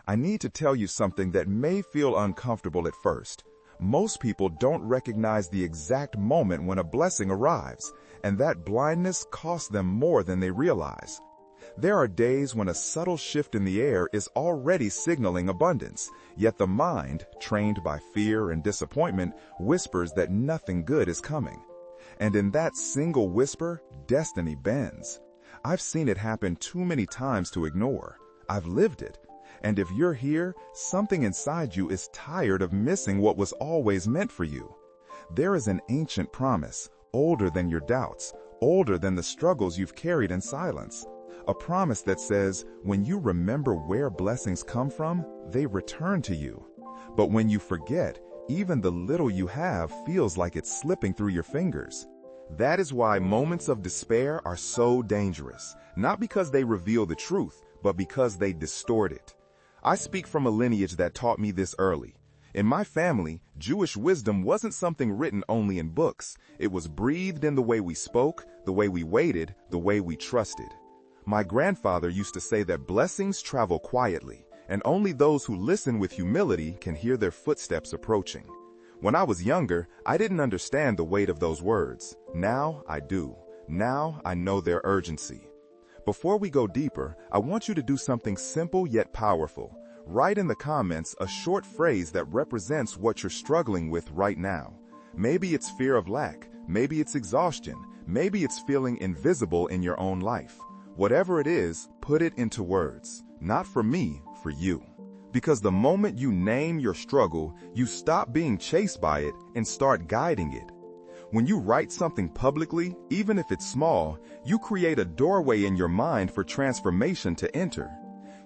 I need to tell you something that may feel uncomfortable at first. Most people don't recognize the exact moment when a blessing arrives, and that blindness costs them more than they realize. There are days when a subtle shift in the air is already signaling abundance, yet the mind, trained by fear and disappointment, whispers that nothing good is coming. And in that single whisper, destiny bends. I've seen it happen too many times to ignore. I've lived it. And if you're here, something inside you is tired of missing what was always meant for you. There is an ancient promise, older than your doubts, older than the struggles you've carried in silence. A promise that says, when you remember where blessings come from, they return to you. But when you forget, even the little you have feels like it's slipping through your fingers. That is why moments of despair are so dangerous, not because they reveal the truth, but because they distort it. I speak from a lineage that taught me this early. In my family, Jewish wisdom wasn't something written only in books. It was breathed in the way we spoke, the way we waited, the way we trusted. My grandfather used to say that blessings travel quietly, and only those who listen with humility can hear their footsteps approaching. When I was younger, I didn't understand the weight of those words. Now I do. Now I know their urgency. Before we go deeper, I want you to do something simple yet powerful. Write in the comments a short phrase that represents what you're struggling with right now. Maybe it's fear of lack, maybe it's exhaustion, maybe it's feeling invisible in your own life. Whatever it is, put it into words. Not for me, for you. Because the moment you name your struggle, you stop being chased by it and start guiding it. When you write something publicly, even if it's small, you create a doorway in your mind for transformation to enter.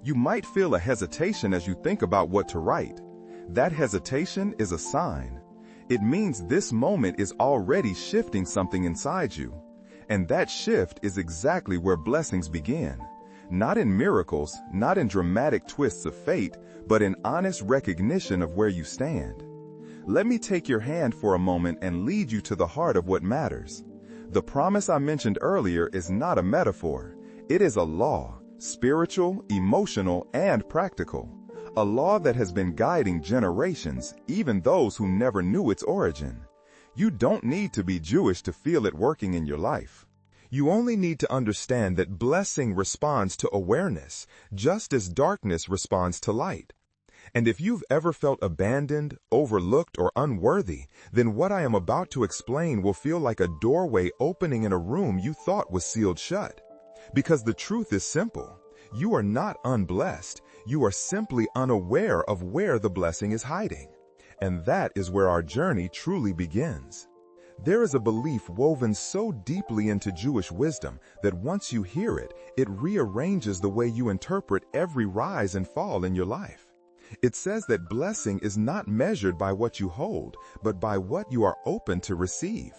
You might feel a hesitation as you think about what to write. That hesitation is a sign. It means this moment is already shifting something inside you. And that shift is exactly where blessings begin. Not in miracles, not in dramatic twists of fate, but in honest recognition of where you stand. Let me take your hand for a moment and lead you to the heart of what matters. The promise I mentioned earlier is not a metaphor. It is a law, spiritual, emotional, and practical. A law that has been guiding generations, even those who never knew its origin. You don't need to be Jewish to feel it working in your life. You only need to understand that blessing responds to awareness, just as darkness responds to light. And if you've ever felt abandoned, overlooked, or unworthy, then what I am about to explain will feel like a doorway opening in a room you thought was sealed shut. Because the truth is simple. You are not unblessed. You are simply unaware of where the blessing is hiding. And that is where our journey truly begins. There is a belief woven so deeply into Jewish wisdom that once you hear it, it rearranges the way you interpret every rise and fall in your life. It says that blessing is not measured by what you hold, but by what you are open to receive.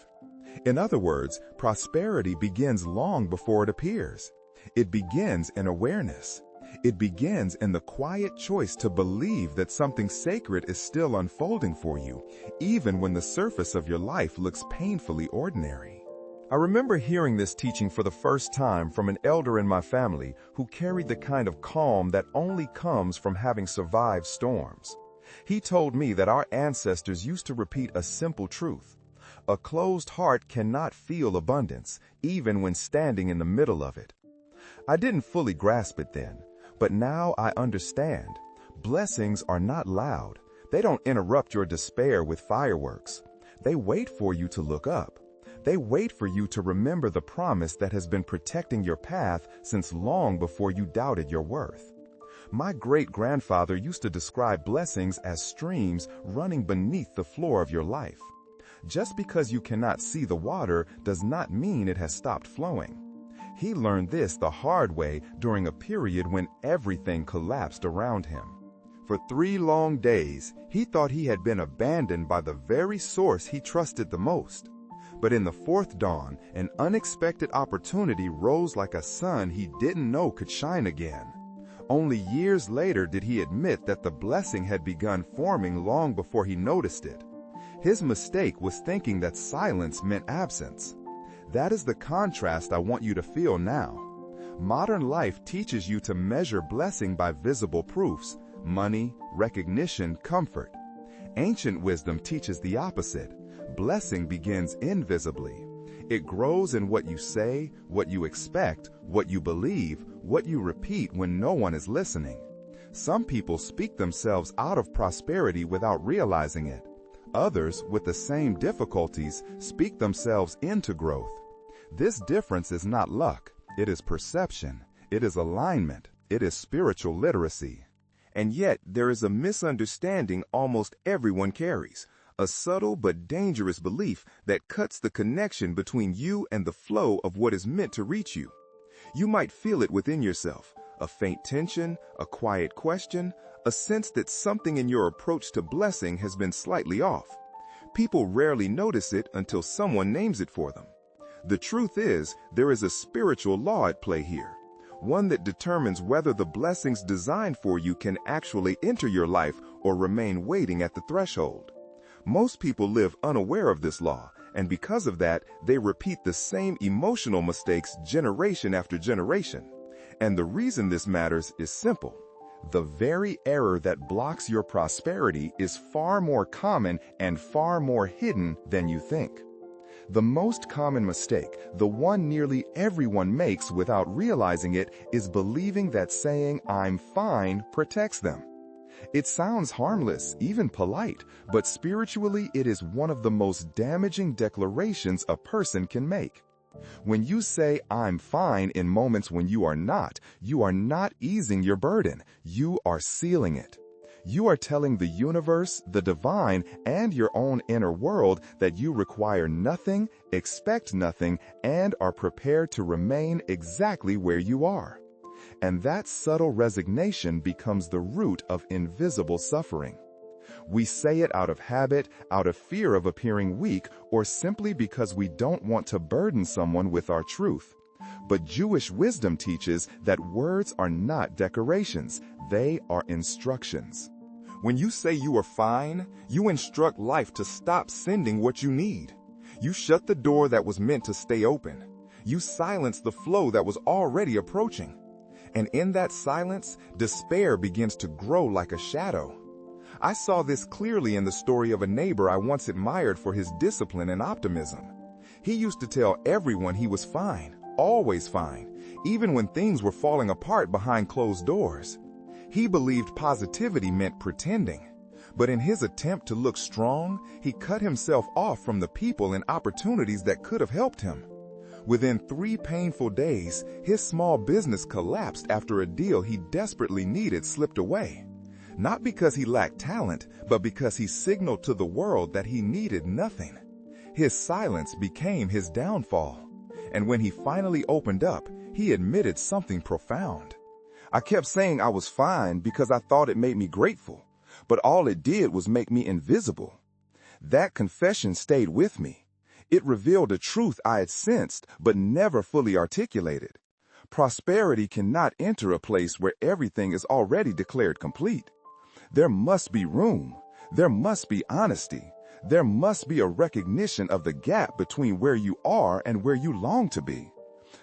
In other words, prosperity begins long before it appears. It begins in awareness. It begins in the quiet choice to believe that something sacred is still unfolding for you, even when the surface of your life looks painfully ordinary. I remember hearing this teaching for the first time from an elder in my family who carried the kind of calm that only comes from having survived storms. He told me that our ancestors used to repeat a simple truth. A closed heart cannot feel abundance, even when standing in the middle of it. I didn't fully grasp it then, but now I understand. Blessings are not loud. They don't interrupt your despair with fireworks. They wait for you to look up. They wait for you to remember the promise that has been protecting your path since long before you doubted your worth. My great-grandfather used to describe blessings as streams running beneath the floor of your life. Just because you cannot see the water does not mean it has stopped flowing. He learned this the hard way during a period when everything collapsed around him. For 3 long days, he thought he had been abandoned by the very source he trusted the most. But in the 4th dawn, an unexpected opportunity rose like a sun he didn't know could shine again. Only years later did he admit that the blessing had begun forming long before he noticed it. His mistake was thinking that silence meant absence. That is the contrast I want you to feel now. Modern life teaches you to measure blessing by visible proofs, money, recognition, comfort. Ancient wisdom teaches the opposite. Blessing begins invisibly. It grows in what you say, what you expect, what you believe, what you repeat when no one is listening. Some people speak themselves out of prosperity without realizing it. Others, with the same difficulties, speak themselves into growth. This difference is not luck. It is perception. It is alignment. It is spiritual literacy. And yet, there is a misunderstanding almost everyone carries, a subtle but dangerous belief that cuts the connection between you and the flow of what is meant to reach you. You might feel it within yourself, a faint tension, a quiet question, a sense that something in your approach to blessing has been slightly off. People rarely notice it until someone names it for them. The truth is, there is a spiritual law at play here, one that determines whether the blessings designed for you can actually enter your life or remain waiting at the threshold. Most people live unaware of this law, and because of that, they repeat the same emotional mistakes generation after generation. And the reason this matters is simple. The very error that blocks your prosperity is far more common and far more hidden than you think. The most common mistake, the one nearly everyone makes without realizing it, is believing that saying "I'm fine" protects them. It sounds harmless, even polite, but spiritually it is one of the most damaging declarations a person can make. When you say "I'm fine" in moments when you are not easing your burden, you are sealing it. You are telling the universe, the divine, and your own inner world that you require nothing, expect nothing, and are prepared to remain exactly where you are. And that subtle resignation becomes the root of invisible suffering. We say it out of habit, out of fear of appearing weak, or simply because we don't want to burden someone with our truth. But Jewish wisdom teaches that words are not decorations, they are instructions. When you say you are fine, you instruct life to stop sending what you need. You shut the door that was meant to stay open. You silence the flow that was already approaching. And in that silence, despair begins to grow like a shadow. I saw this clearly in the story of a neighbor I once admired for his discipline and optimism. He used to tell everyone he was fine, always fine, even when things were falling apart behind closed doors. He believed positivity meant pretending. But in his attempt to look strong, he cut himself off from the people and opportunities that could have helped him. Within 3 painful days, his small business collapsed after a deal he desperately needed slipped away. Not because he lacked talent, but because he signaled to the world that he needed nothing. His silence became his downfall. And when he finally opened up, he admitted something profound. I kept saying I was fine because I thought it made me grateful, but all it did was make me invisible. That confession stayed with me. It revealed a truth I had sensed but never fully articulated. Prosperity cannot enter a place where everything is already declared complete. There must be room. There must be honesty. There must be a recognition of the gap between where you are and where you long to be.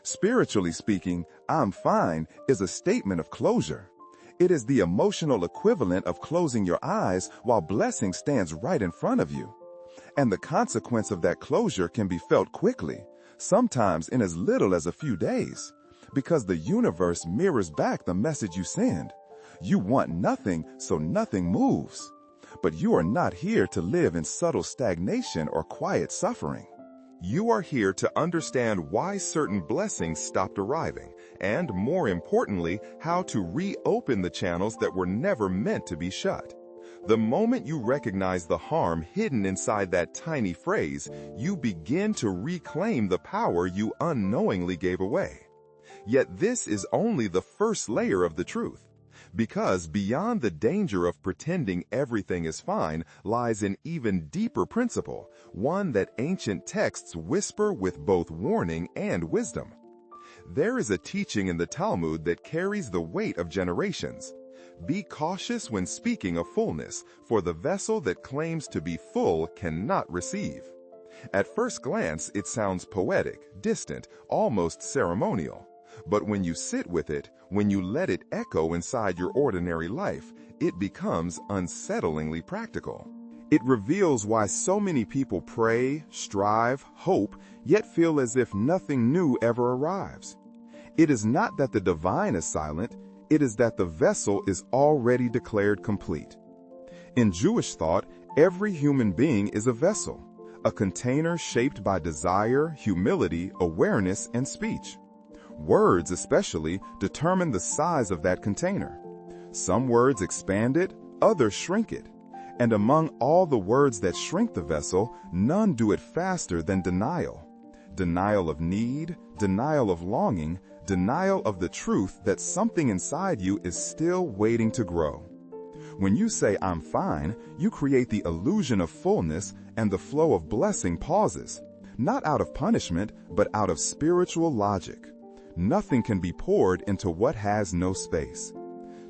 Spiritually speaking, "I'm fine" is a statement of closure. It is the emotional equivalent of closing your eyes while blessing stands right in front of you. And the consequence of that closure can be felt quickly, sometimes in as little as a few days, because the universe mirrors back the message you send. You want nothing, so nothing moves. But you are not here to live in subtle stagnation or quiet suffering. You are here to understand why certain blessings stopped arriving, and more importantly, how to reopen the channels that were never meant to be shut. The moment you recognize the harm hidden inside that tiny phrase, you begin to reclaim the power you unknowingly gave away. Yet this is only the first layer of the truth. Because beyond the danger of pretending everything is fine lies an even deeper principle, one that ancient texts whisper with both warning and wisdom. There is a teaching in the Talmud that carries the weight of generations. Be cautious when speaking of fullness, for the vessel that claims to be full cannot receive. At first glance, it sounds poetic, distant, almost ceremonial. But when you sit with it, when you let it echo inside your ordinary life, it becomes unsettlingly practical. It reveals why so many people pray, strive, hope, yet feel as if nothing new ever arrives. It is not that the divine is silent, it is that the vessel is already declared complete. In Jewish thought, every human being is a vessel, a container shaped by desire, humility, awareness, and speech. Words, especially, determine the size of that container. Some words expand it, others shrink it. And among all the words that shrink the vessel, none do it faster than denial. Denial of need, denial of longing, denial of the truth that something inside you is still waiting to grow. When you say, "I'm fine," you create the illusion of fullness, and the flow of blessing pauses, not out of punishment, but out of spiritual logic. Nothing can be poured into what has no space.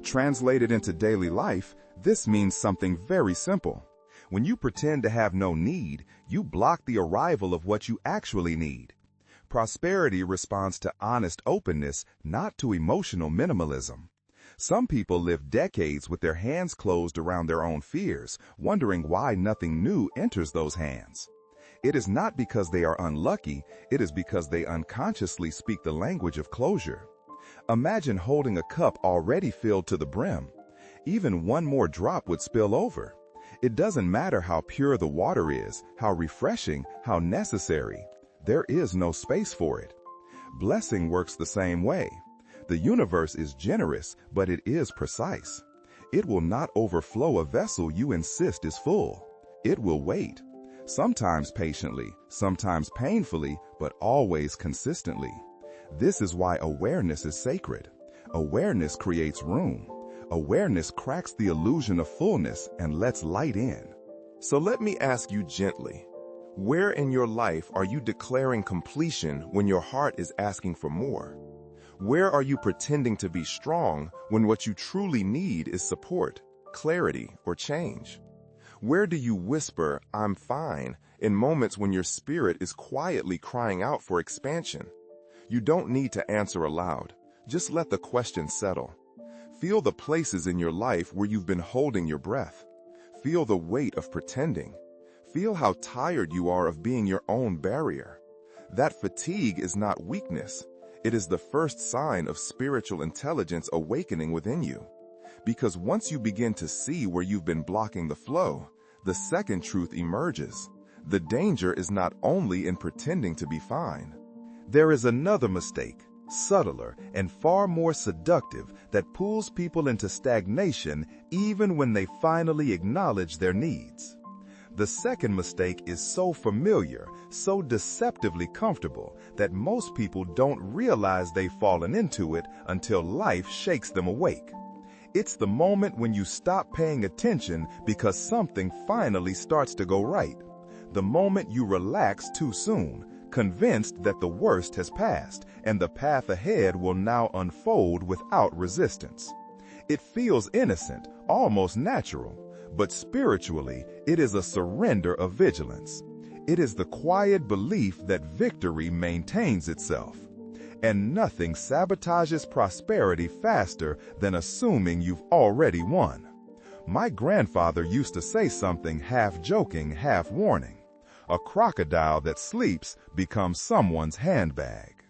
Translated into daily life, this means something very simple. When you pretend to have no need, you block the arrival of what you actually need. Prosperity responds to honest openness, not to emotional minimalism. Some people live decades with their hands closed around their own fears, wondering why nothing new enters those hands. It is not because they are unlucky, it is because they unconsciously speak the language of closure. Imagine holding a cup already filled to the brim. Even one more drop would spill over. It doesn't matter how pure the water is, how refreshing, how necessary. There is no space for it. Blessing works the same way. The universe is generous, but it is precise. It will not overflow a vessel you insist is full. It will wait. Sometimes patiently, sometimes painfully, but always consistently. This is why awareness is sacred. Awareness creates room. Awareness cracks the illusion of fullness and lets light in. So let me ask you gently, where in your life are you declaring completion when your heart is asking for more? Where are you pretending to be strong when what you truly need is support, clarity, or change? Where do you whisper, "I'm fine," in moments when your spirit is quietly crying out for expansion? You don't need to answer aloud. Just let the question settle. Feel the places in your life where you've been holding your breath. Feel the weight of pretending. Feel how tired you are of being your own barrier. That fatigue is not weakness. It is the first sign of spiritual intelligence awakening within you. Because once you begin to see where you've been blocking the flow, the second truth emerges. The danger is not only in pretending to be fine. There is another mistake, subtler and far more seductive, that pulls people into stagnation even when they finally acknowledge their needs. The second mistake is so familiar, so deceptively comfortable, that most people don't realize they've fallen into it until life shakes them awake. It's the moment when you stop paying attention because something finally starts to go right. The moment you relax too soon, convinced that the worst has passed and the path ahead will now unfold without resistance. It feels innocent, almost natural, but spiritually, it is a surrender of vigilance. It is the quiet belief that victory maintains itself. And nothing sabotages prosperity faster than assuming you've already won. My grandfather used to say something half joking, half warning. A crocodile that sleeps becomes someone's handbag.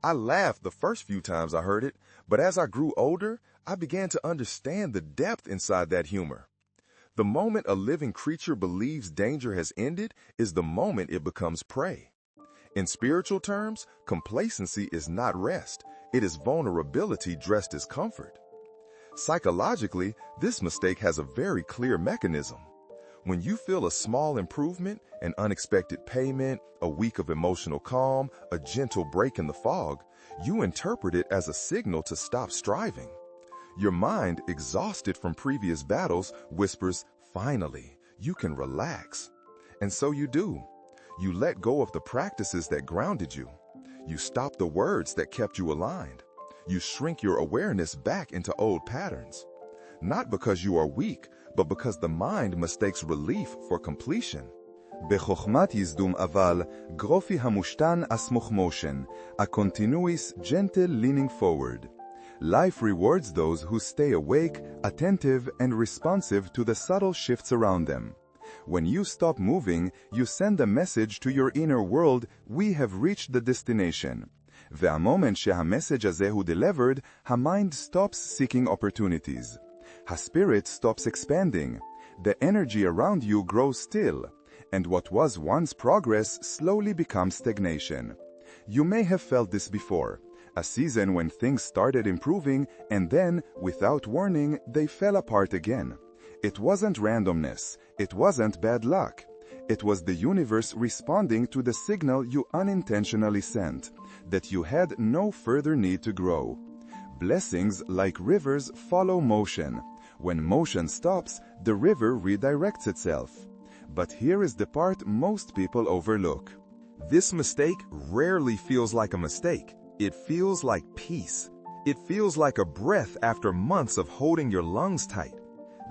I laughed the first few times I heard it, but as I grew older, I began to understand the depth inside that humor. The moment a living creature believes danger has ended is the moment it becomes prey. In spiritual terms, complacency is not rest. It is vulnerability dressed as comfort. Psychologically, this mistake has a very clear mechanism. When you feel a small improvement, an unexpected payment, a week of emotional calm, a gentle break in the fog, you interpret it as a signal to stop striving. Your mind, exhausted from previous battles, whispers, "Finally, you can relax." And so you do. You let go of the practices that grounded you. You stop the words that kept you aligned. You shrink your awareness back into old patterns. Not because you are weak, but because the mind mistakes relief for completion. בחוכמת ייזדום אבל, גרופי המושתן הסמוך motion, a continuous gentle leaning forward. Life rewards those who stay awake, attentive, and responsive to the subtle shifts around them. When you stop moving, you send a message to your inner world, we have reached the destination. והמומנט שהמסאג' הזה הוא delivered, הmind stops seeking opportunities. Spirit stops expanding. The energy around you grows still, and what was once progress slowly becomes stagnation. You may have felt this before. A season when things started improving, and then, without warning, they fell apart again. It wasn't randomness. It wasn't bad luck. It was the universe responding to the signal you unintentionally sent, that you had no further need to grow. Blessings, like rivers, follow motion. When motion stops, the river redirects itself. But here is the part most people overlook. This mistake rarely feels like a mistake. It feels like peace. It feels like a breath after months of holding your lungs tight.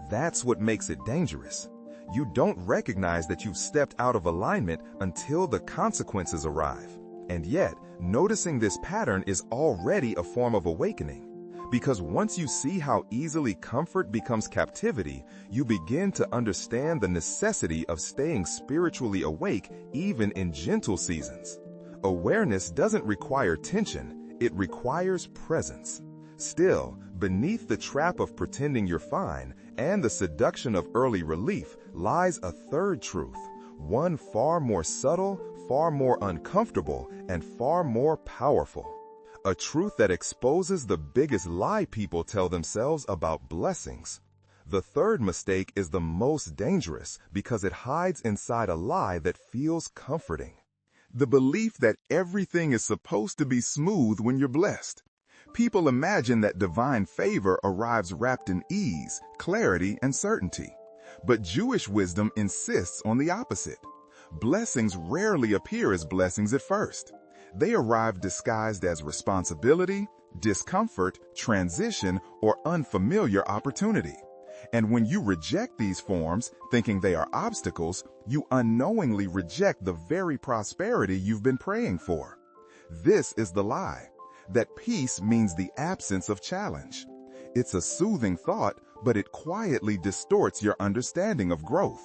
That's what makes it dangerous. You don't recognize that you've stepped out of alignment until the consequences arrive. And yet, noticing this pattern is already a form of awakening. Because once you see how easily comfort becomes captivity, you begin to understand the necessity of staying spiritually awake even in gentle seasons. Awareness doesn't require tension, it requires presence. Still, beneath the trap of pretending you're fine and the seduction of early relief lies a third truth, one far more subtle, far more uncomfortable, and far more powerful. A truth that exposes the biggest lie people tell themselves about blessings. The third mistake is the most dangerous because it hides inside a lie that feels comforting. The belief that everything is supposed to be smooth when you're blessed. People imagine that divine favor arrives wrapped in ease, clarity, and certainty. But Jewish wisdom insists on the opposite. Blessings rarely appear as blessings at first. They arrive disguised as responsibility, discomfort, transition, or unfamiliar opportunity. And when you reject these forms, thinking they are obstacles, you unknowingly reject the very prosperity you've been praying for. This is the lie, that peace means the absence of challenge. It's a soothing thought, but it quietly distorts your understanding of growth.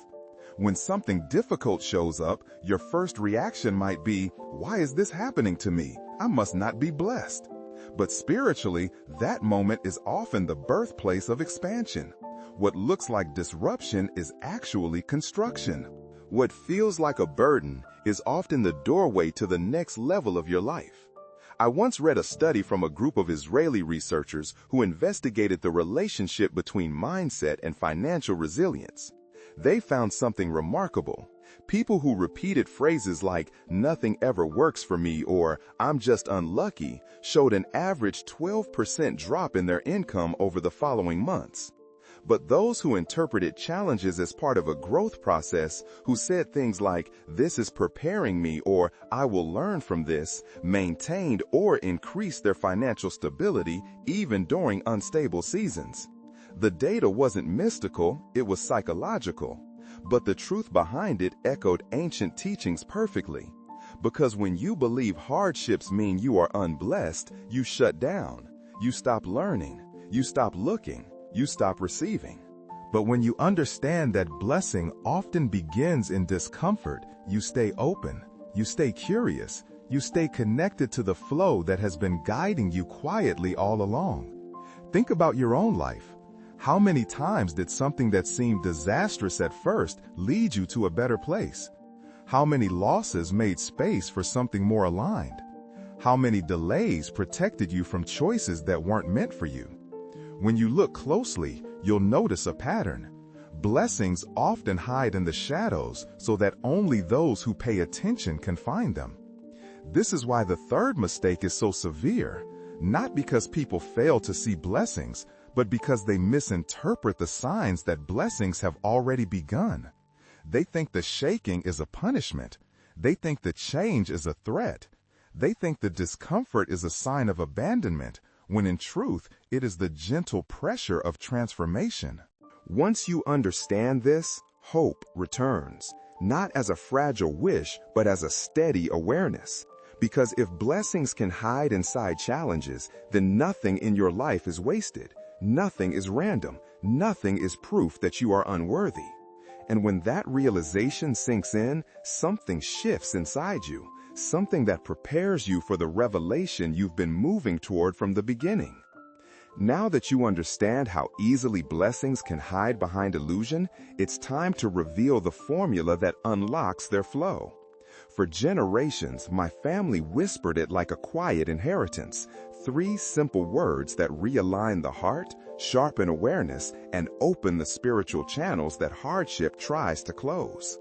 When something difficult shows up, your first reaction might be, why is this happening to me? I must not be blessed. But spiritually, that moment is often the birthplace of expansion. What looks like disruption is actually construction. What feels like a burden is often the doorway to the next level of your life. I once read a study from a group of Israeli researchers who investigated the relationship between mindset and financial resilience. They found something remarkable. People who repeated phrases like, nothing ever works for me, or I'm just unlucky, showed an average 12% drop in their income over the following months. But those who interpreted challenges as part of a growth process, who said things like, this is preparing me, or I will learn from this, maintained or increased their financial stability even during unstable seasons. The data wasn't mystical, it was psychological. But the truth behind it echoed ancient teachings perfectly. Because when you believe hardships mean you are unblessed, you shut down. You stop learning. You stop looking. You stop receiving. But when you understand that blessing often begins in discomfort, you stay open. You stay curious. You stay connected to the flow that has been guiding you quietly all along. Think about your own life. How many times did something that seemed disastrous at first lead you to a better place? How many losses made space for something more aligned? How many delays protected you from choices that weren't meant for you? When you look closely, you'll notice a pattern. Blessings often hide in the shadows so that only those who pay attention can find them. This is why the third mistake is so severe, not because people fail to see blessings, but because they misinterpret the signs that blessings have already begun. They think the shaking is a punishment. They think the change is a threat. They think the discomfort is a sign of abandonment, when in truth, it is the gentle pressure of transformation. Once you understand this, hope returns, not as a fragile wish, but as a steady awareness. Because if blessings can hide inside challenges, then nothing in your life is wasted. Nothing is random. Nothing is proof that you are unworthy. And when that realization sinks in, something shifts inside you, something that prepares you for the revelation you've been moving toward from the beginning. Now that you understand how easily blessings can hide behind illusion, it's time to reveal the formula that unlocks their flow. For generations, my family whispered it like a quiet inheritance. 3 simple words that realign the heart, sharpen awareness, and open the spiritual channels that hardship tries to close.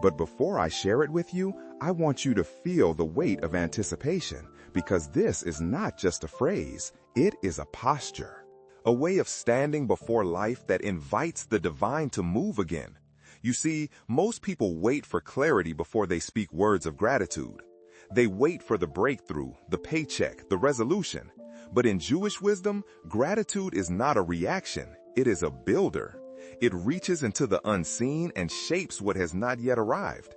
But before I share it with you, I want you to feel the weight of anticipation, because this is not just a phrase, it is a posture. A way of standing before life that invites the divine to move again. You see, most people wait for clarity before they speak words of gratitude. They wait for the breakthrough, the paycheck, the resolution. But in Jewish wisdom, gratitude is not a reaction, it is a builder. It reaches into the unseen and shapes what has not yet arrived.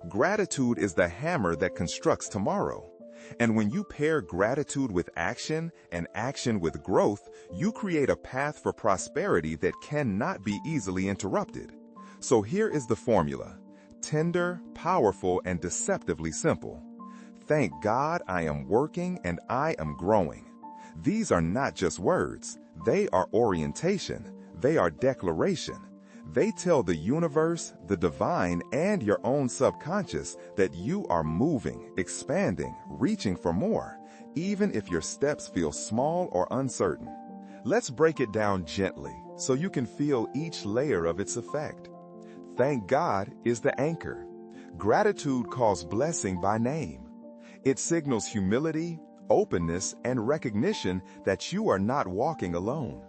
Gratitude is the hammer that constructs tomorrow. And when you pair gratitude with action and action with growth, you create a path for prosperity that cannot be easily interrupted. So here is the formula: tender, powerful, and deceptively simple. Thank God I am working and I am growing. These are not just words. They are orientation. They are declaration. They tell the universe, the divine, and your own subconscious that you are moving, expanding, reaching for more, even if your steps feel small or uncertain. Let's break it down gently so you can feel each layer of its effect. Thank God is the anchor. Gratitude calls blessing by name. It signals humility, openness, and recognition that you are not walking alone.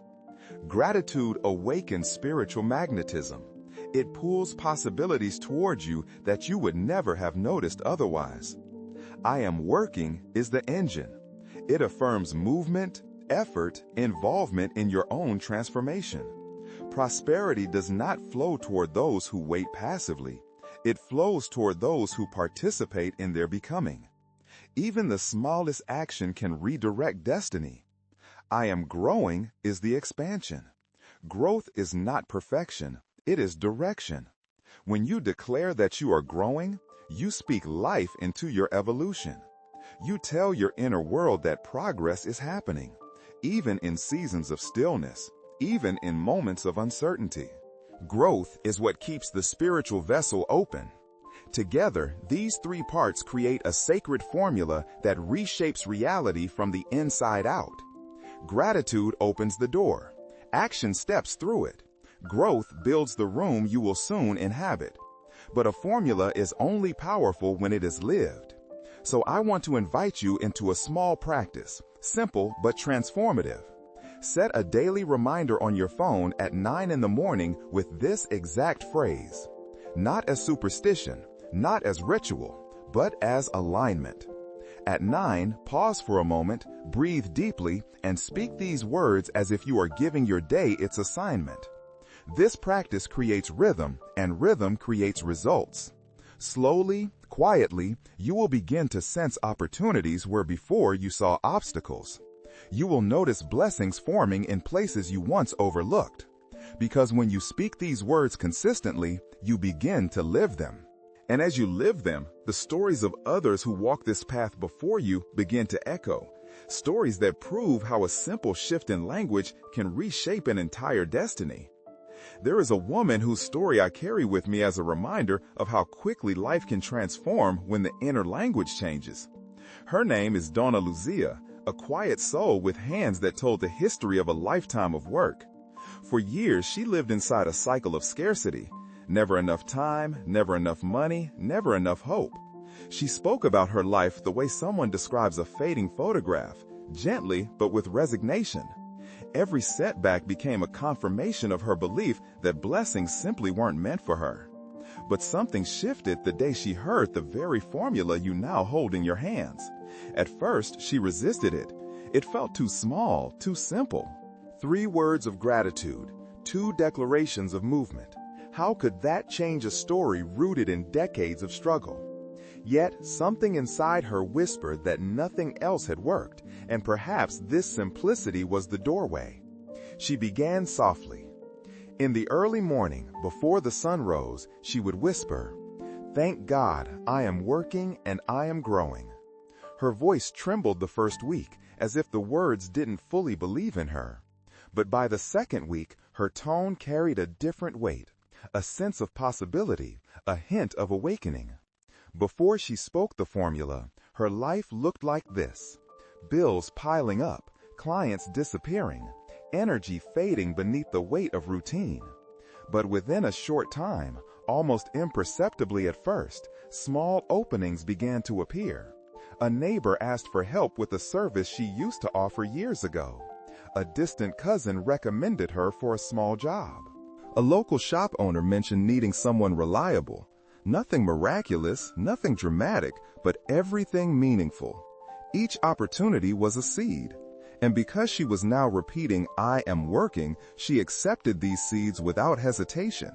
Gratitude awakens spiritual magnetism. It pulls possibilities towards you that you would never have noticed otherwise. I am working is the engine. It affirms movement, effort, involvement in your own transformation. Prosperity does not flow toward those who wait passively. It flows toward those who participate in their becoming. Even the smallest action can redirect destiny. I am growing is the expansion. Growth is not perfection, it is direction. When you declare that you are growing, you speak life into your evolution. You tell your inner world that progress is happening, even in seasons of stillness, even in moments of uncertainty. Growth is what keeps the spiritual vessel open. Together, these 3 parts create a sacred formula that reshapes reality from the inside out. Gratitude opens the door. Action steps through it. Growth builds the room you will soon inhabit. But a formula is only powerful when it is lived. So I want to invite you into a small practice, simple but transformative. Set a daily reminder on your phone at 9 in the morning with this exact phrase. Not as superstition, not as ritual, but as alignment. At 9, pause for a moment, breathe deeply, and speak these words as if you are giving your day its assignment. This practice creates rhythm, and rhythm creates results. Slowly, quietly, you will begin to sense opportunities where before you saw obstacles. You will notice blessings forming in places you once overlooked. Because when you speak these words consistently, you begin to live them. And as you live them, the stories of others who walk this path before you begin to echo. Stories that prove how a simple shift in language can reshape an entire destiny. There is a woman whose story I carry with me as a reminder of how quickly life can transform when the inner language changes. Her name is Donna Luzia, a quiet soul with hands that told the history of a lifetime of work. For years, she lived inside a cycle of scarcity. Never enough time, never enough money, never enough hope. She spoke about her life the way someone describes a fading photograph, gently but with resignation. Every setback became a confirmation of her belief that blessings simply weren't meant for her. But something shifted the day she heard the very formula you now hold in your hands. At first, she resisted it. It felt too small, too simple. 3 words of gratitude, 2 declarations of movement. How could that change a story rooted in decades of struggle? Yet something inside her whispered that nothing else had worked, and perhaps this simplicity was the doorway. She began softly. In the early morning, before the sun rose, she would whisper, "Thank God, I am working and I am growing." Her voice trembled the first week, as if the words didn't fully believe in her. But by the second week, her tone carried a different weight, a sense of possibility, a hint of awakening. Before she spoke the formula, her life looked like this: bills piling up, clients disappearing, energy fading beneath the weight of routine. But within a short time, almost imperceptibly at first, small openings began to appear. A neighbor asked for help with a service she used to offer years ago. A distant cousin recommended her for a small job. A local shop owner mentioned needing someone reliable. Nothing miraculous, nothing dramatic, but everything meaningful. Each opportunity was a seed. And because she was now repeating, "I am working," she accepted these seeds without hesitation.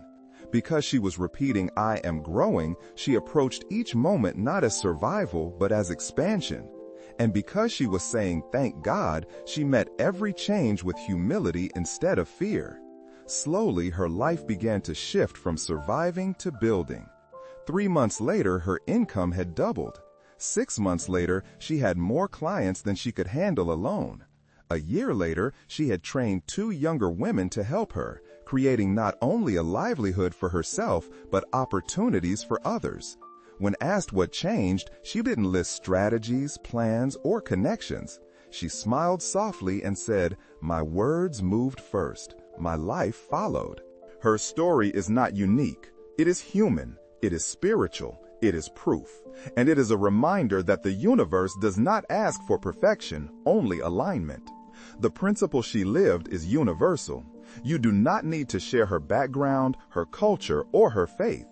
Because she was repeating, "I am growing," she approached each moment not as survival, but as expansion. And because she was saying, "Thank God," she met every change with humility instead of fear. Slowly, her life began to shift from surviving to building. 3 months later, her income had doubled. 6 months later, she had more clients than she could handle alone. A year later, she had trained 2 younger women to help her, creating not only a livelihood for herself, but opportunities for others. When asked what changed, she didn't list strategies, plans, or connections. She smiled softly and said, "My words moved first. My life followed." Her story is not unique. It is human. It is spiritual. It is proof. And it is a reminder that the universe does not ask for perfection, only alignment. The principle she lived is universal. You do not need to share her background, her culture, or her faith.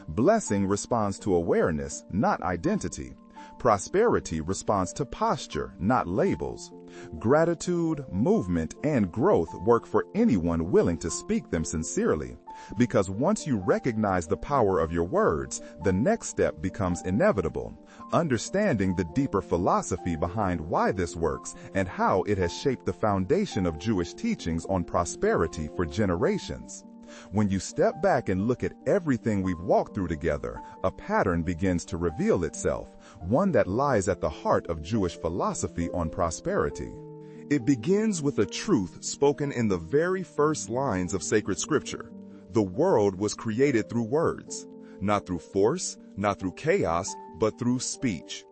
Blessing responds to awareness, not identity. Prosperity responds to posture, not labels. Gratitude, movement, and growth work for anyone willing to speak them sincerely. Because once you recognize the power of your words, the next step becomes inevitable: understanding the deeper philosophy behind why this works and how it has shaped the foundation of Jewish teachings on prosperity for generations. When you step back and look at everything we've walked through together, a pattern begins to reveal itself, one that lies at the heart of Jewish philosophy on prosperity. It begins with a truth spoken in the very first lines of sacred scripture. The world was created through words, not through force, not through chaos, but through speech.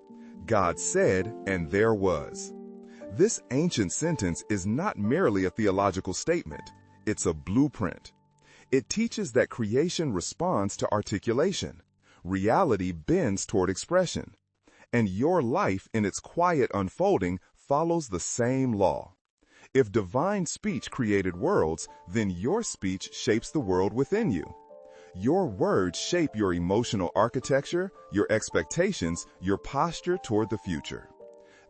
God said, and there was. This ancient sentence is not merely a theological statement. It's a blueprint. It teaches that creation responds to articulation. Reality bends toward expression. And your life in its quiet unfolding follows the same law. If divine speech created worlds, then your speech shapes the world within you. Your words shape your emotional architecture, your expectations, your posture toward the future.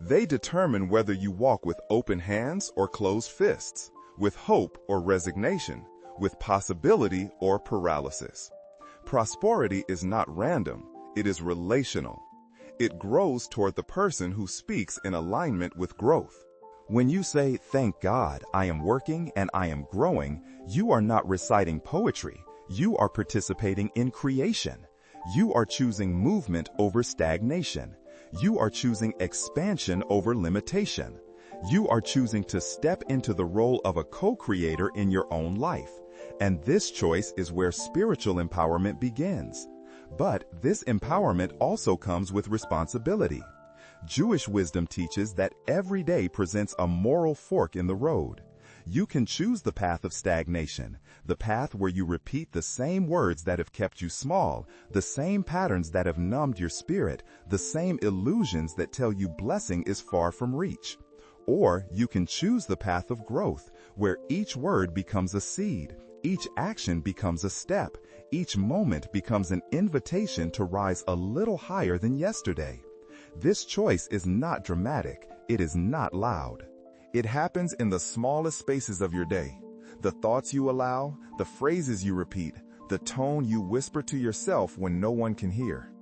They determine whether you walk with open hands or closed fists, with hope or resignation, with possibility or paralysis. Prosperity is not random, it is relational. It grows toward the person who speaks in alignment with growth. When you say, "Thank God, I am working and I am growing," you are not reciting poetry. You are participating in creation. You are choosing movement over stagnation. You are choosing expansion over limitation. You are choosing to step into the role of a co-creator in your own life. And this choice is where spiritual empowerment begins. But this empowerment also comes with responsibility. Jewish wisdom teaches that every day presents a moral fork in the road. You can choose the path of stagnation, the path where you repeat the same words that have kept you small, the same patterns that have numbed your spirit, the same illusions that tell you blessing is far from reach. Or you can choose the path of growth, where each word becomes a seed, each action becomes a step, each moment becomes an invitation to rise a little higher than yesterday. This choice is not dramatic, it is not loud. It happens in the smallest spaces of your day. The thoughts you allow, the phrases you repeat, the tone you whisper to yourself when no one can hear.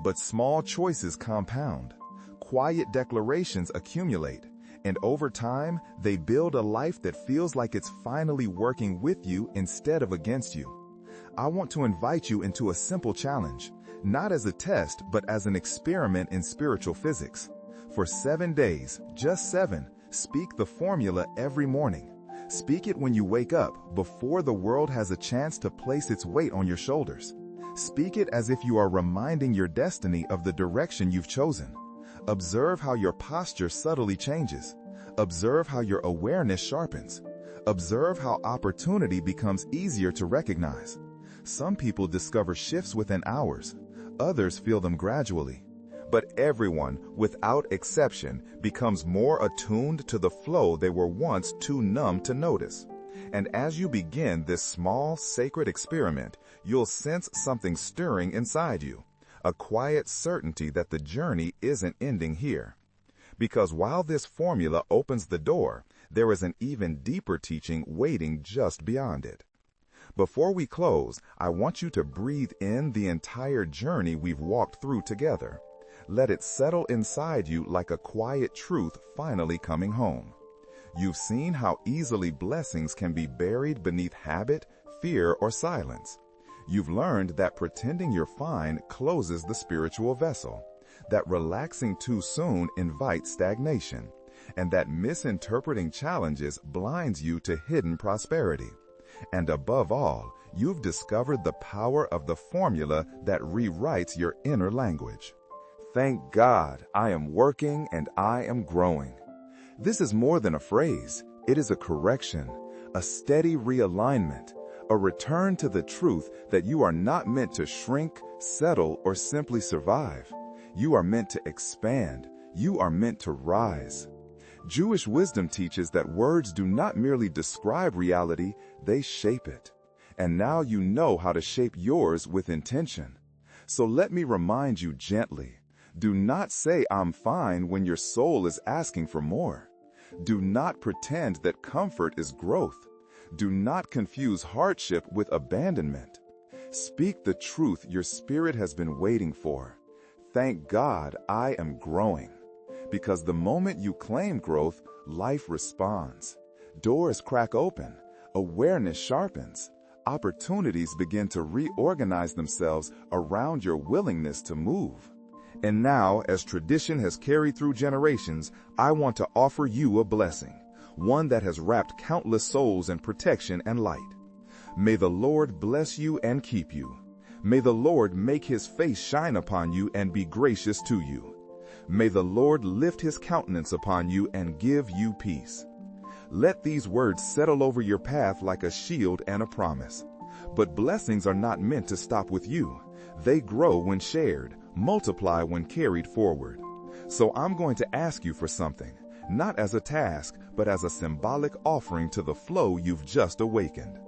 But small choices compound. Quiet declarations accumulate. And over time, they build a life that feels like it's finally working with you instead of against you. I want to invite you into a simple challenge, not as a test, but as an experiment in spiritual physics. For 7 days, just 7, speak the formula every morning. Speak it when you wake up, before the world has a chance to place its weight on your shoulders. Speak it as if you are reminding your destiny of the direction you've chosen. Observe how your posture subtly changes. Observe how your awareness sharpens. Observe how opportunity becomes easier to recognize. Some people discover shifts within hours. Others feel them gradually. But everyone, without exception, becomes more attuned to the flow they were once too numb to notice. And as you begin this small, sacred experiment, you'll sense something stirring inside you, a quiet certainty that the journey isn't ending here. Because while this formula opens the door, there is an even deeper teaching waiting just beyond it. Before we close, I want you to breathe in the entire journey we've walked through together. Let it settle inside you like a quiet truth finally coming home. You've seen how easily blessings can be buried beneath habit, fear, or silence. You've learned that pretending you're fine closes the spiritual vessel, that relaxing too soon invites stagnation, and that misinterpreting challenges blinds you to hidden prosperity. And above all, you've discovered the power of the formula that rewrites your inner language. Thank God, I am working and I am growing. This is more than a phrase. It is a correction, a steady realignment, a return to the truth that you are not meant to shrink, settle, or simply survive. You are meant to expand. You are meant to rise. Jewish wisdom teaches that words do not merely describe reality, they shape it. And now you know how to shape yours with intention. So let me remind you gently. Do not say I'm fine when your soul is asking for more. Do not pretend that comfort is growth. Do not confuse hardship with abandonment. Speak the truth your spirit has been waiting for. Thank God I am growing. Because the moment you claim growth, life responds. Doors crack open. Awareness sharpens. Opportunities begin to reorganize themselves around your willingness to move. And now, as tradition has carried through generations, I want to offer you a blessing, one that has wrapped countless souls in protection and light. May the Lord bless you and keep you. May the Lord make his face shine upon you and be gracious to you. May the Lord lift his countenance upon you and give you peace. Let these words settle over your path like a shield and a promise. But blessings are not meant to stop with you. They grow when shared, multiply when carried forward. So I'm going to ask you for something, not as a task, but as a symbolic offering to the flow you've just awakened.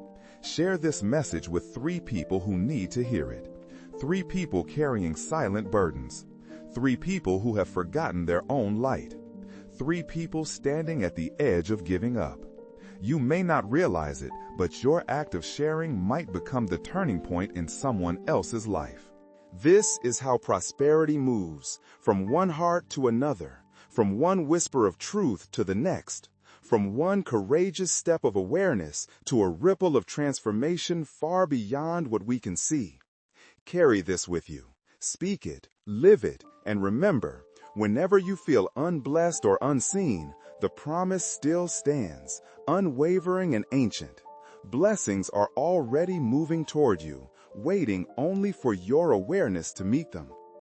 Share this message with 3 people who need to hear it. 3 people carrying silent burdens. 3 people who have forgotten their own light. 3 people standing at the edge of giving up. You may not realize it, but your act of sharing might become the turning point in someone else's life. This is how prosperity moves, from one heart to another, from one whisper of truth to the next, from one courageous step of awareness to a ripple of transformation far beyond what we can see. Carry this with you. Speak it, live it, and remember, whenever you feel unblessed or unseen, the promise still stands, unwavering and ancient. Blessings are already moving toward you, waiting only for your awareness to meet them.